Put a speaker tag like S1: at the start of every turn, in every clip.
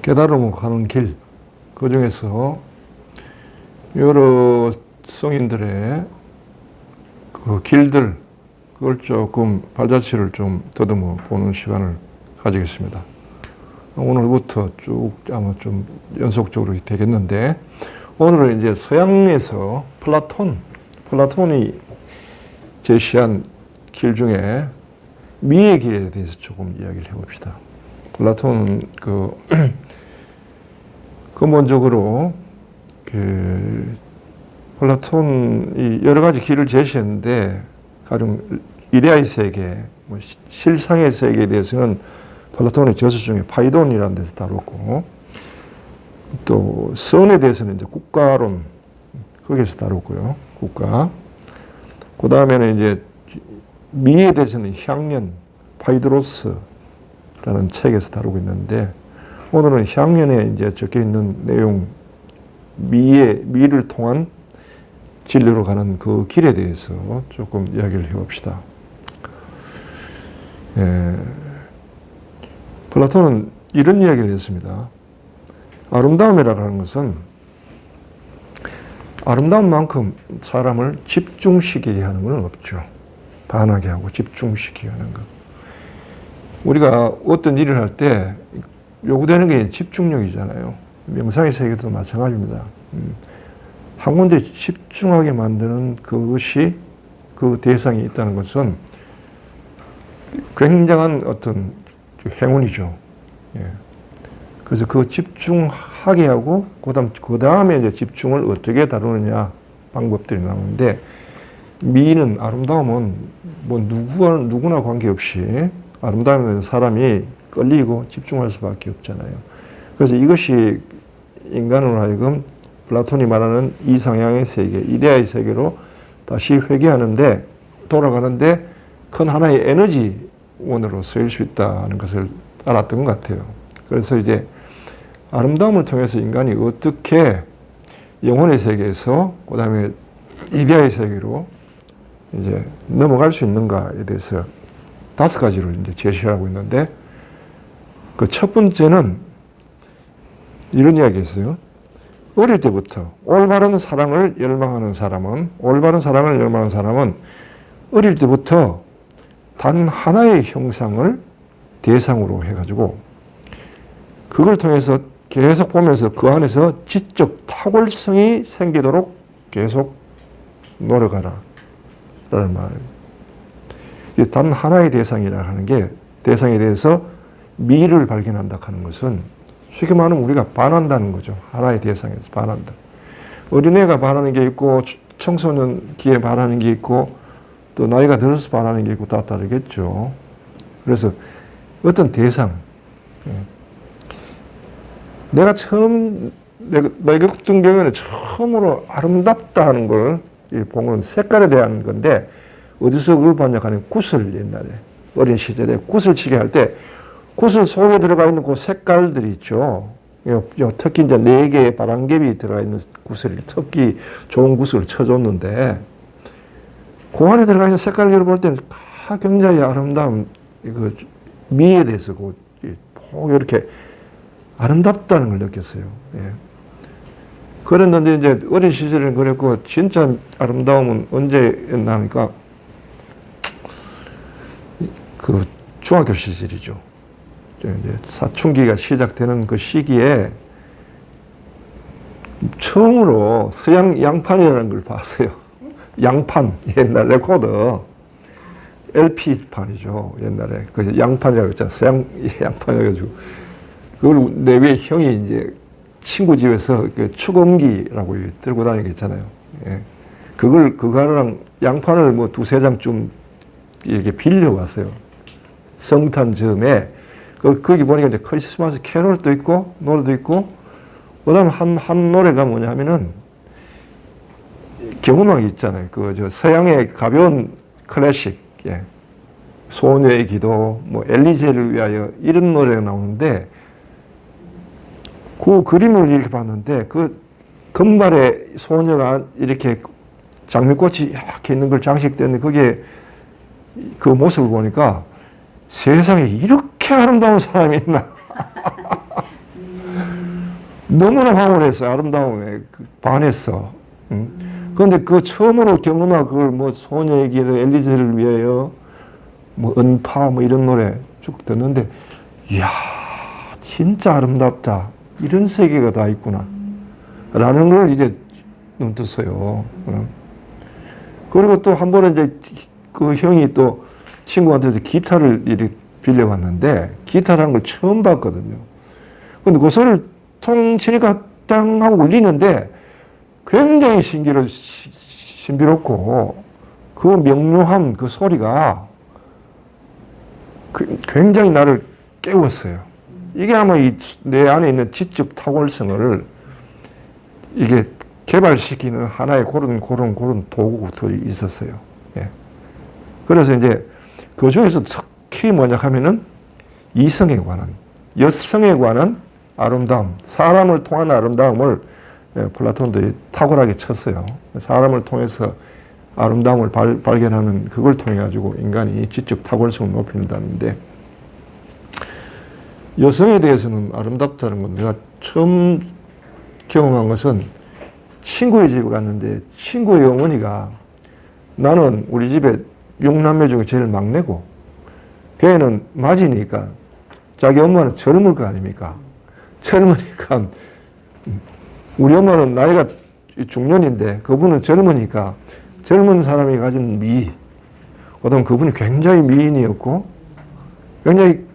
S1: 깨달음으로 가는 길, 그 중에서 여러 성인들의 그 길들, 그걸 조금 발자취를 좀 더듬어 보는 시간을 가지겠습니다. 오늘부터 쭉 아마 좀 연속적으로 되겠는데, 오늘은 이제 서양에서 플라톤이 제시한 길 중에 미의 길에 대해서 조금 이야기를 해봅시다. 플라톤은 근본적으로 플라톤이 여러 가지 길을 제시했는데, 가령 이데아의 세계, 실상의 세계에 대해서는 플라톤의 저서 중에 파이돈이라는 데서 다뤘고, 또 선에 대해서는 이제 국가론, 거기에서 다뤘고요. 국가. 그 다음에는 이제 미에 대해서는 향연, 파이드로스라는 책에서 다루고 있는데, 오늘은 향연에 이제 적혀 있는 내용, 미를 통한 진리로 가는 그 길에 대해서 조금 이야기를 해봅시다. 플라톤은 이런 이야기를 했습니다. 아름다움이라고 하는 것은 아름다운 만큼 사람을 집중시키게 하는 건 없죠. 반하게 하고 집중시키게 하는 것. 우리가 어떤 일을 할 때 요구되는 게 집중력이잖아요. 명상의 세계도 마찬가지입니다. 한 군데 집중하게 만드는 그것이, 그 대상이 있다는 것은 굉장한 어떤 행운이죠. 그래서 그 집중하게 하고, 그 다음에 이제 집중을 어떻게 다루느냐 방법들이 나오는데, 미는, 아름다움은 뭐 누구나 관계없이 아름다움에 사람이 끌리고 집중할 수밖에 없잖아요. 그래서 이것이 인간으로 하여금 플라톤이 말하는 이상향의 세계, 이데아의 세계로 다시 회귀하는데, 돌아가는데 큰 하나의 에너지원으로 쓰일 수 있다는 것을 알았던 것 같아요. 그래서 이제 아름다움을 통해서 인간이 어떻게 영혼의 세계에서 그 다음에 이데아의 세계로 이제 넘어갈 수 있는가에 대해서 5가지를 이제 제시하고 있는데, 그 첫 번째는 이런 이야기였어요. 어릴 때부터 올바른 사랑을 열망하는 사람은 어릴 때부터 단 하나의 형상을 대상으로 해가지고 그걸 통해서 계속 보면서 그 안에서 지적 탁월성이 생기도록 계속 노력하라 라는 말이에요. 단 하나의 대상이라 하는 게, 대상에 대해서 미를 발견한다 하는 것은 쉽게 말하면 우리가 반한다는 거죠. 하나의 대상에서 반한다. 어린애가 반하는 게 있고, 청소년기에 반하는 게 있고, 또 나이가 들어서 반하는 게 있고, 다 다르겠죠. 그래서 어떤 대상, 내가 같은 경우에는 처음으로 아름답다 하는 걸 본 건 색깔에 대한 건데, 어디서 그걸 봤냐 하면 구슬, 옛날에 어린 시절에 구슬 치게 할 때 구슬 속에 들어가 있는 그 색깔들이 있죠. 특히 이제 4개의 바람개비 들어가 있는 구슬을, 특히 좋은 구슬을 쳐줬는데, 그 안에 들어가 있는 색깔을 볼 때는 굉장히 아름다운 그 미에 대해서 이렇게 아름답다는 걸 느꼈어요. 그랬는데 이제 어린 시절에는 그랬고, 진짜 아름다움은 언제였나 하니까 그 중학교 시절이죠. 이제 사춘기가 시작되는 그 시기에 처음으로 서양 양판이라는 걸 봤어요. 양판, 옛날 레코더, LP판이죠. 옛날에 그 양판이라고 했잖아요. 서양 양판이어가지고 그걸 내 위에 형이 이제 친구 집에서 그 축음기라고 들고 다니는 게 있잖아요. 그거랑 양판을 뭐 2-3장쯤 이렇게 빌려왔어요. 성탄점에. 거기 보니까 이제 크리스마스 캐롤도 있고, 노래도 있고, 그 다음에 한 노래가 뭐냐면은, 경음악이 있잖아요. 서양의 가벼운 클래식, 소녀의 기도, 뭐, 엘리제를 위하여, 이런 노래가 나오는데, 그 그림을 이렇게 봤는데, 그 금발의 소녀가 이렇게 장미꽃이 이렇게 있는 걸 장식됐는데, 거기에 그 모습을 보니까 세상에 이렇게 아름다운 사람이 있나. 너무나 황홀했어요. 아름다움에 반했어. 그런데 그 처음으로 경험한 그걸 뭐 소녀의 기도 엘리제를 위하여 뭐 은파 뭐 이런 노래 쭉 듣는데 이야 진짜 아름답다. 이런 세계가 다 있구나. 라는 걸 이제 눈 떴어요. 그리고 또 한 번은 이제 그 형이 또 친구한테서 기타를 이렇게 빌려왔는데 기타라는 걸 처음 봤거든요. 근데 그 소리를 통 치니까 땅 하고 울리는데 굉장히 신비롭고 그 명료한 그 소리가 굉장히 나를 깨웠어요. 이게 아마 내 안에 있는 지적 탁월성을 이게 개발시키는 하나의 그런 도구들이 있었어요. 예. 그래서 이제 그 중에서 특히 뭐냐 하면은 이성에 관한, 여성에 관한 아름다움, 사람을 통한 아름다움을 플라톤도 탁월하게 쳤어요. 사람을 통해서 아름다움을 발견하는 그걸 통해 가지고 인간이 지적 탁월성을 높인다는데 여성에 대해서는 아름답다는 건 내가 처음 경험한 것은 친구의 집에 갔는데 친구의 어머니가 나는 우리 집에 6남매 중에 제일 막내고 걔는 맞이니까 자기 엄마는 젊을 거 아닙니까? 젊으니까 우리 엄마는 나이가 중년인데 그분은 젊으니까 젊은 사람이 가진 미, 그다음 그분이 굉장히 미인이었고 굉장히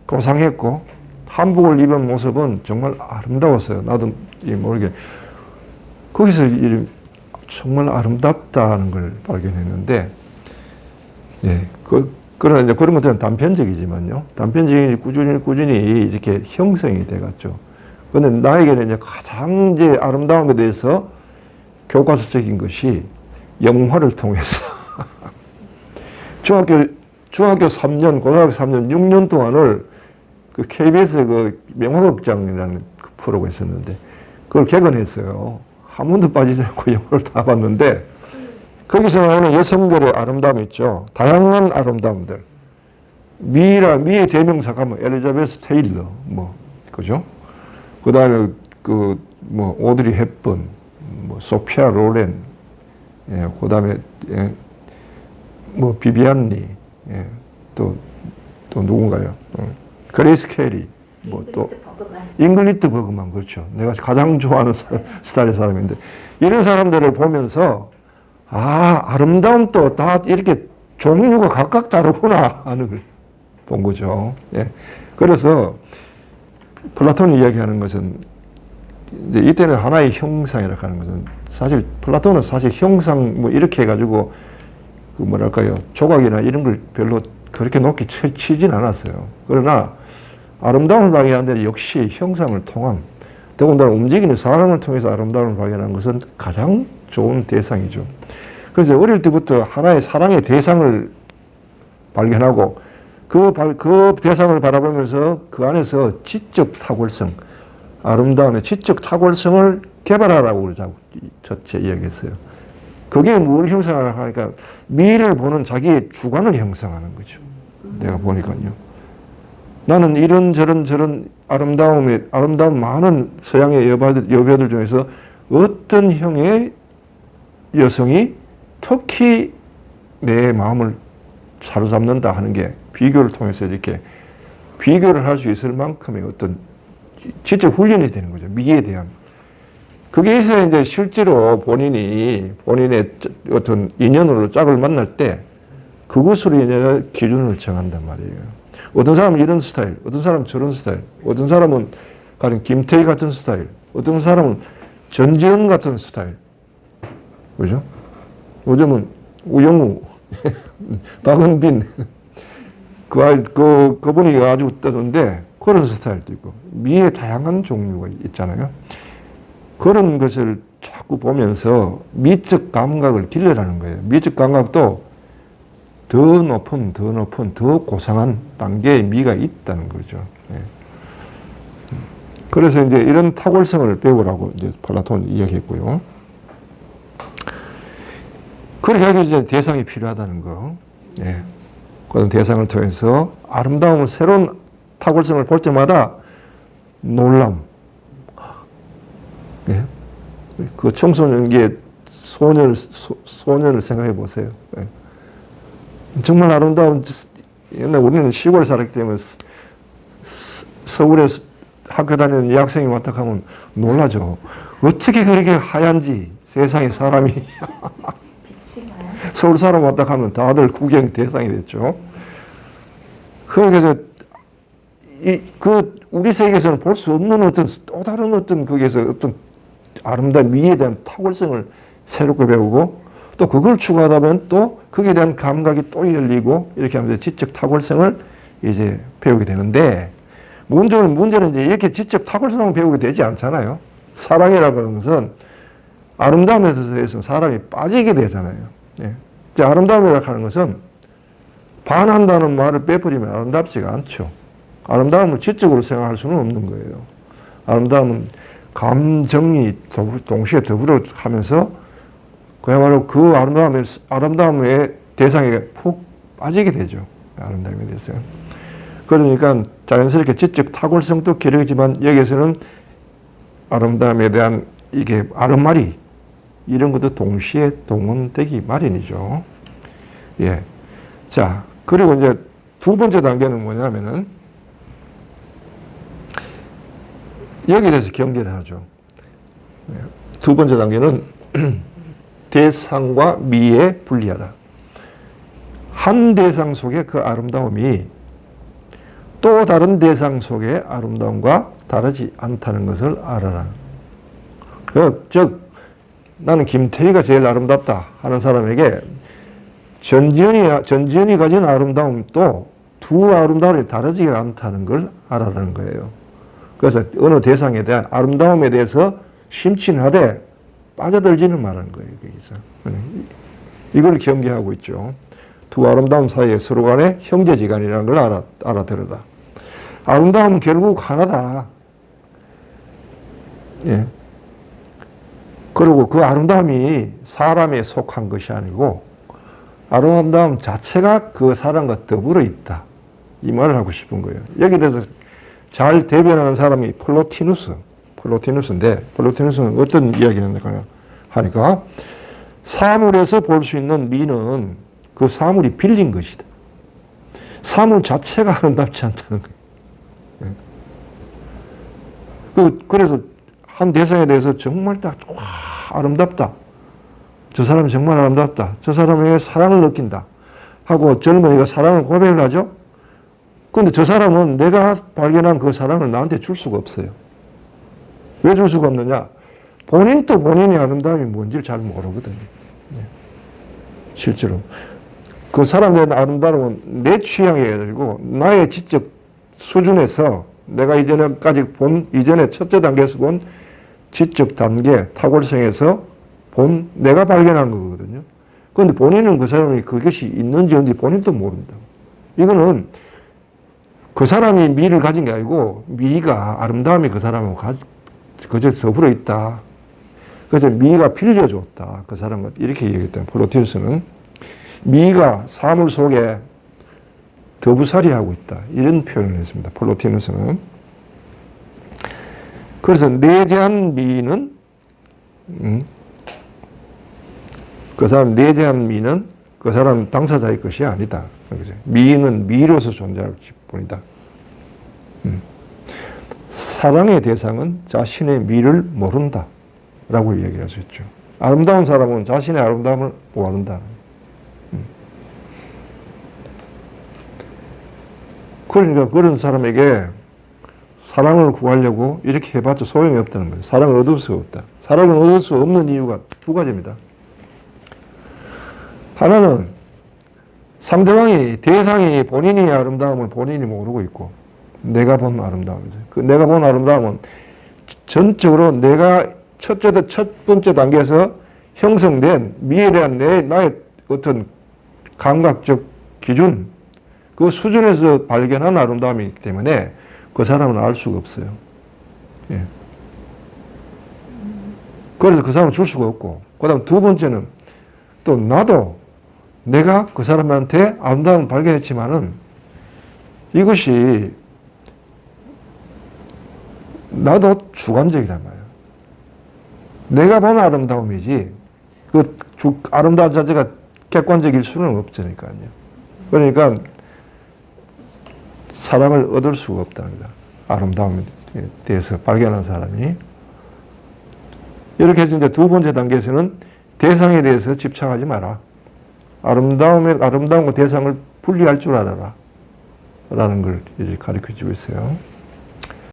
S1: 고상했고 한복을 입은 모습은 정말 아름다웠어요. 나도 모르게 거기서 정말 아름답다는 걸 발견했는데, 예, 그러나 이제 그런 것들은 단편적이지만요. 단편적인 꾸준히 이렇게 형성이 돼갔죠. 그런데 나에게는 이제 가장 이제 아름다움에 대해서 교과서적인 것이 영화를 통해서 중학교 3년, 고등학교 3년, 6년 동안을 그 KBS의 그 명화극장이라는 그 프로가 있었는데 그걸 개근했어요. 한 번도 빠지지 않고 영화를 다 봤는데 거기서 나오는 여성들의 아름다움 있죠. 다양한 아름다움들. 미의 대명사가 뭐 엘리자베스 테일러, 뭐 그죠? 그다음에 뭐 오드리 헵번, 뭐 소피아 로렌, 예, 그다음에 예, 뭐 비비안니, 예, 또 누군가요? 그레이스 캐리, 뭐 또 잉글리트 버그만 그렇죠. 내가 가장 좋아하는 스타일의 사람인데 이런 사람들을 보면서 아름다움도 다 이렇게 종류가 각각 다르구나 하는 걸 본 거죠. 예. 그래서 플라톤이 이야기하는 것은 이제 이때는 하나의 형상이라고 하는 것은 사실 플라톤은 사실 형상 뭐 이렇게 해가지고 그 뭐랄까요 조각이나 이런 걸 별로 그렇게 높게 치진 않았어요. 그러나 아름다움을 발견하는데 역시 형상을 통한 더군다나 움직이는 사람을 통해서 아름다움을 발견하는 것은 가장 좋은 대상이죠. 그래서 어릴 때부터 하나의 사랑의 대상을 발견하고 그 대상을 바라보면서 그 안에서 지적 탁월성, 아름다움의 지적 탁월성을 개발하라고 첫째 이야기했어요. 그게 뭘 형성하라 하니까 미를 보는 자기의 주관을 형성하는 거죠. 내가 보니까요. 나는 이런 아름다움 많은 서양의 여배우들 중에서 어떤 형의 여성이 특히 내 마음을 사로잡는다 하는 게 비교를 통해서 이렇게 비교를 할 수 있을 만큼의 어떤 지적 훈련이 되는 거죠. 미에 대한. 그게 있어야 이제 실제로 본인의 어떤 인연으로 짝을 만날 때 그것으로 인해 기준을 정한단 말이에요. 어떤 사람은 이런 스타일, 어떤 사람은 저런 스타일, 어떤 사람은 가령 김태희 같은 스타일, 어떤 사람은 전지현 같은 스타일. 그죠? 요즘은 우영우, 박은빈, 그분이 아주 뜨는데 그런 스타일도 있고, 미의 다양한 종류가 있잖아요. 그런 것을 자꾸 보면서 미적 감각을 길러라는 거예요. 미적 감각도 더 높은, 더 고상한 단계의 미가 있다는 거죠. 예. 그래서 이제 이런 탁월성을 배우라고 이제 플라톤이 이야기했고요. 그렇게 하기 이제 대상이 필요하다는 거. 예. 그런 대상을 통해서 아름다움을 새로운 탁월성을 볼 때마다 놀람. 그 청소년기의 소년을 생각해 보세요. 정말 아름다운, 옛날 우리는 시골에 살았기 때문에 서울에 학교 다니는 여학생이 왔다 하면 놀라죠. 어떻게 그렇게 하얀지 세상에 사람이. 서울 사람 왔다 하면 다들 구경 대상이 됐죠. 그래서 우리 세계에서는 볼 수 없는 어떤 또 다른 어떤 거기에서 어떤 아름다운 미에 대한 탁월성을 새롭게 배우고 또 그걸 추구하다 보면 또 거기에 대한 감각이 또 열리고 이렇게 하면서 지적 탁월성을 이제 배우게 되는데 문제는 이제 이렇게 지적 탁월성을 배우게 되지 않잖아요. 사랑이라고 하는 것은 아름다움에 대해서는 사람이 빠지게 되잖아요. 예. 아름다움이라고 하는 것은 반한다는 말을 빼버리면 아름답지가 않죠. 아름다움을 지적으로 생각할 수는 없는 거예요. 아름다움은 감정이 동시에 더불어 하면서 그야말로 그 아름다움의 대상에 푹 빠지게 되죠. 아름다움에 대해서는. 그러니까 자연스럽게 지적 탁월성도 기르지만 여기에서는 아름다움에 대한 이게 아름마리 이런 것도 동시에 동원되기 마련이죠. 예. 자, 그리고 이제 두 번째 단계는 뭐냐면은 여기에 대해서 경계를 하죠. 두 번째 단계는 대상과 미에 분리하라. 한 대상 속의 그 아름다움이 또 다른 대상 속의 아름다움과 다르지 않다는 것을 알아라. 즉 나는 김태희가 제일 아름답다 하는 사람에게 전지현이 가진 아름다움도 두 아름다움이 다르지 않다는 걸 알아라는 거예요. 그래서 어느 대상에 대한 아름다움에 대해서 심취하되 빠져들지는 말하는 거예요. 여기서. 이걸 경계하고 있죠. 두 아름다움 사이에 서로 간의 형제지간이라는 걸 알아들어라. 아름다움은 결국 하나다. 예. 그리고 그 아름다움이 사람에 속한 것이 아니고 아름다움 자체가 그 사람과 더불어 있다. 이 말을 하고 싶은 거예요. 여기에 대해서 잘 대변하는 사람이 플로티누스인데 플로티누스는 어떤 이야기를 하니까 사물에서 볼 수 있는 미는 그 사물이 빌린 것이다. 사물 자체가 아름답지 않다는 거예요. 그래서 한 대상에 대해서 정말 딱 아름답다. 저 사람이 정말 아름답다. 저 사람에게 사랑을 느낀다. 하고 젊은이가 사랑을 고백을 하죠. 그런데 저 사람은 내가 발견한 그 사랑을 나한테 줄 수가 없어요. 왜 줄 수가 없느냐? 본인도 본인의 아름다움이 뭔지를 잘 모르거든요. 실제로. 그 사람에 대한 아름다움은 내 취향에 가지고 나의 지적 수준에서 내가 이전에 첫째 단계에서 본 지적 단계, 탁월성에서 내가 발견한 거거든요. 그런데 본인은 그 사람이 그것이 있는지 없는지 본인도 모른다고. 이거는 그 사람이 미를 가진 게 아니고 미가 아름다움이 그 사람하고 그저 더불어 있다. 그래서 미가 빌려줬다. 그 사람과 이렇게 얘기했다. 플로티누스는 미가 사물 속에 더부살이하고 있다. 이런 표현을 했습니다. 플로티누스는. 그래서 내재한 미는 그 사람 내재한 미는 그 사람 당사자의 것이 아니다. 미는 미로서 존재할 뿐이다. 사랑의 대상은 자신의 미를 모른다. 라고 이야기할 수 있죠. 아름다운 사람은 자신의 아름다움을 모른다. 그러니까 그런 사람에게 사랑을 구하려고 이렇게 해봤자 소용이 없다는 거예요. 사랑을 얻을 수 없다. 사랑을 얻을 수 없는 이유가 두 가지입니다. 하나는 대상이 본인의 아름다움을 본인이 모르고 있고 내가 본 아름다움이죠. 그 내가 본 아름다움은 전적으로 내가 첫 번째 단계에서 형성된 미에 대한 나의 어떤 감각적 기준, 그 수준에서 발견한 아름다움이기 때문에 그 사람은 알 수가 없어요. 예. 그래서 그 사람은 줄 수가 없고, 그 다음 두 번째는 또 나도 내가 그 사람한테 아름다움을 발견했지만은 이것이 나도 주관적이란 말이에요. 내가 보는 아름다움이지 아름다운 자체가 객관적일 수는 없으니까요. 그러니까 사랑을 얻을 수가 없답니다. 아름다움에 대해서 발견한 사람이. 이렇게 해서 이제 두 번째 단계에서는 대상에 대해서 집착하지 마라. 아름다움과 대상을 분리할 줄 알아라. 라는 걸 이제 가르쳐 주고 있어요.